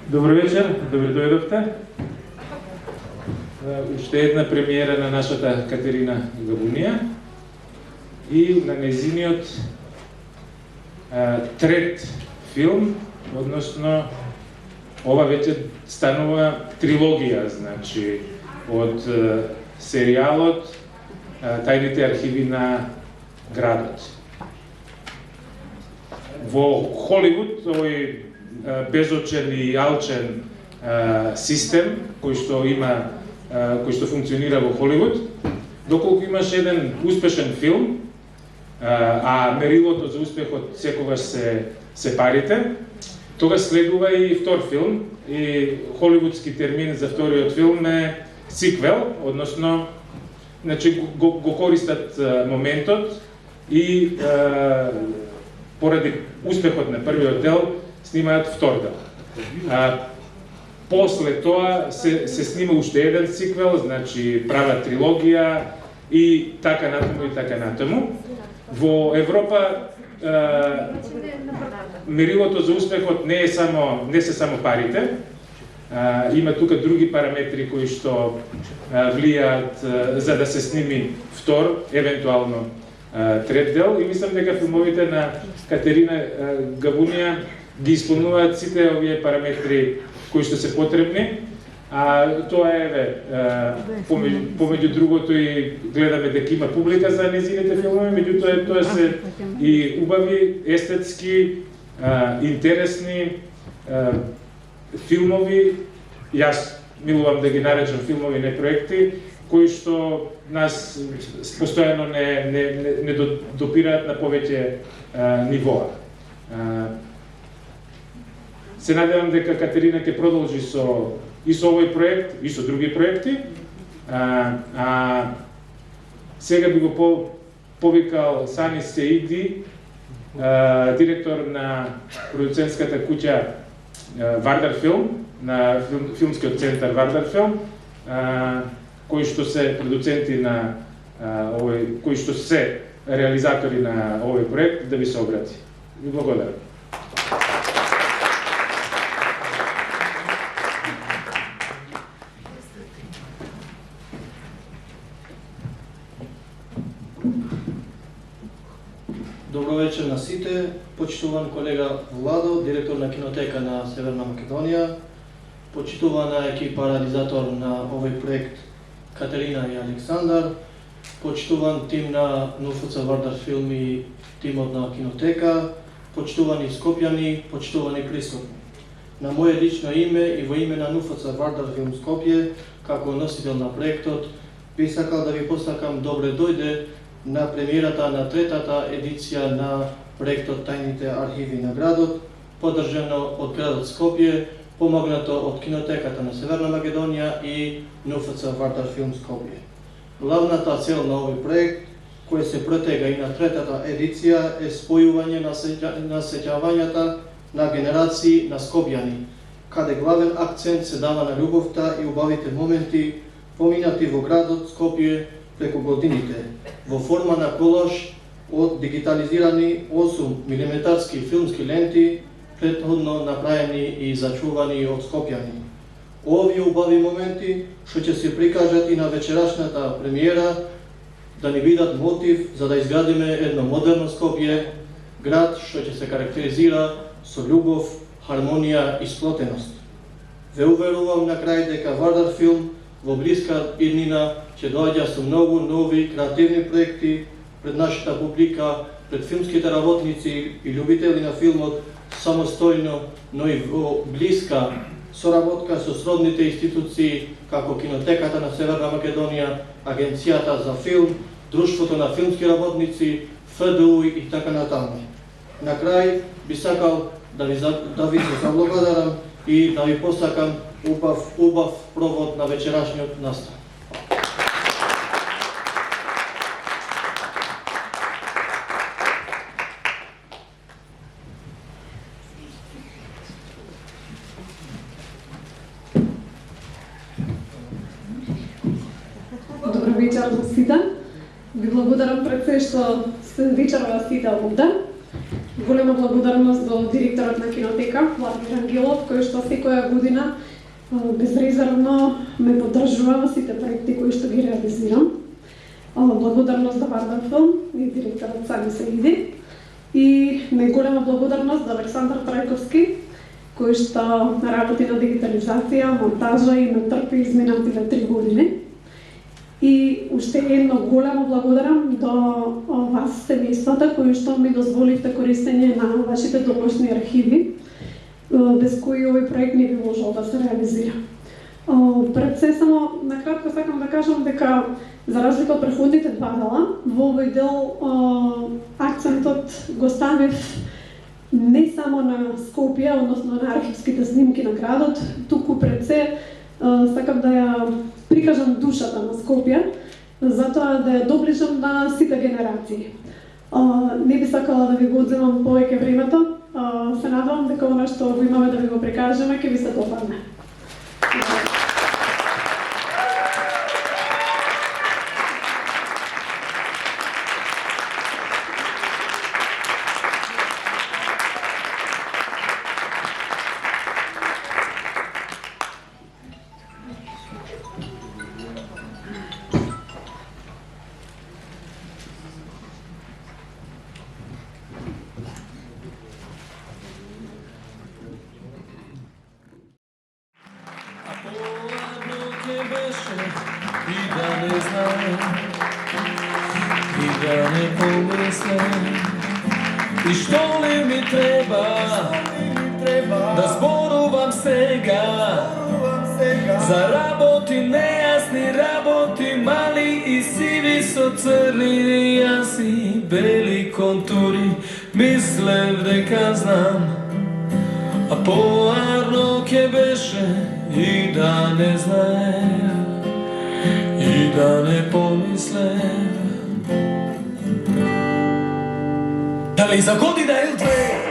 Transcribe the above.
Добро вечер, добре дојдовте. Уште една премиера на нашата Катерина Габунија и на незиниот трет филм, односно ова веќе станува трилогија, значи од серијалот Тајните архиви на градот. Во Холивуд, овој безочен и алчен систем кој што функционира во Холивуд, доколку имаш еден успешен филм, а мерилото за успехот секогаш се парите, тогаш следува и втор филм, и холивудски термин за вториот филм е сиквел, односно значи го користат моментот и поради успехот на првиот дел снимаат втор дел. После тоа се снима уште еден сиквел, значи прават трилогија и така натаму. Во Европа мерилото за успехот не се само парите. Има тука други параметри кои што влијаат за да се сними втор, евентуално трет дел, и мислам дека филмовите на Катерина Габунија ги исполнуваат сите овие параметри кои што се потребни. Тоа е, помеѓу другото, и гледаме дека има публика за незините филмови, меѓутоа тоа се и убави, естетски, интересни филмови. Јас милувам да ги наречам филмови, не проекти, кои што нас постојано не допираат на повеќе нивоа. Се надевам дека Катерина ќе продолжи и со овој проект, и со други проекти. Сега би го повикал Сани Сеиди, директор на продуцентската куќа Вардар Филм, на филмскиот центар Вардар Филм, кои што се продуценти на овој, кои што се реализатори на овој проект, да ви се обрати. Ви благодарам. Добро вечер на сите, почитуван колега Владо, директор на Кинотека на Северна Македонија, почитувана екипа реализатор на овој проект Катерина и Александар, почитуван тим на НУФЦ Вардар Филм и тимот на Кинотека, почитувани Скопјани, почитувани присутни. На моје лично име и во име на НУФЦ Вардар Филм Скопје, како носител на проектот, би сакал да ви посакам добре дојде на премиерата на третата едиција на проектот Тајните архиви на градот, поддржано од градот Скопје, помогнато од Кинотеката на Северна Македонија и НУФЦ Вардар Филм Скопје. Главната цел на овој проект, кој се протега и на третата едиција, е спојување на сеќавањата на генерации на скопјани, каде главен акцент се дава на љубовта и убавите моменти поминати во градот Скопје преку годините, во форма на колаж од дигитализирани 8 милиметарски филмски ленти, претходно направени и зачувани од скопјани. Овие убави моменти што ќе се прикажат и на вечерашната премиера, да ни бидат мотив за да изградиме едно модерно Скопје, град што ќе се карактеризира со љубов, хармонија и сплотеност. Ве уверувам на крај дека Вардар Филм во блиска иднина ќе доаѓа со многу нови креативни проекти пред нашата публика, пред филмските работници и љубители на филмот, самостојно, но и во блиска соработка со сродните институции како Кинотеката на Северна Македонија, Агенцијата за филм, Друштвото на филмски работници, ФДУ и така натаму. На крај би сакал да ви се заблагодарам и да ви посакам убав провод на вечерашниот настан. Добро вечер на сите. Ви благодарам пред се што се вечерва сите овде. Голема благодарност до директорот на кинотека, Владимир Ангелов, кој што секоја година безрезервно ме поддржува во сите проекти кои што ги реализирам. Благодарност до Вардар Филм и директорот Сами Саиди. И најголема благодарност до Александар Трајковски, кој што работи на дигитализација, монтажа и ме трпи изминативе 3 години. И уште едно големо благодарам до вас, семејствата, кои што ми дозволивте користење на вашите домашни архиви, без кои овој проект не би можел да се реализира. Пред се само накратко сакам да кажам дека за разлика од претходните два дела, во овој дел акцентот го ставив не само на Скопје, односно на архивските снимки на градот, туку пред се сакам да ја прикажам душата на Скопје, затоа да ја доближам на сите генерации. Не би сакала да ви го одземам повеќе времето, се надевам дека она што го имаме да ви го прикажеме ќе ви се допадне. И што ли ми треба да зборувам сега за работи нејасни, работи мали и сиви со црни јаси, бели контури, мислев дека знам, а поарно ке беше и да не знаев, и да не помислев. Дали за година или две